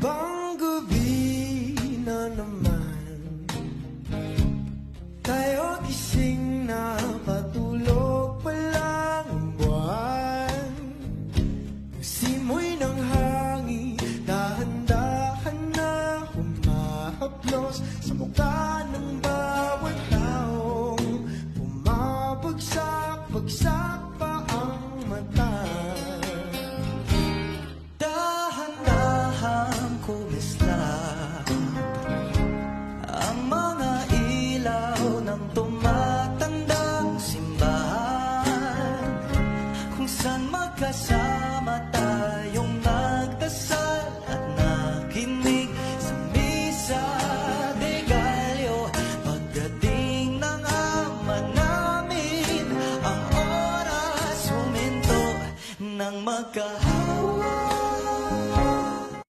ibang gabi na naman, tayo gising na patulog pa lang ang buwan. Simoy ng hangin, dahan-dahan na humahaplos sa mukha ng bawat taong bumabagsak-bagsak pa ang mata. Dahan-dahan kumisla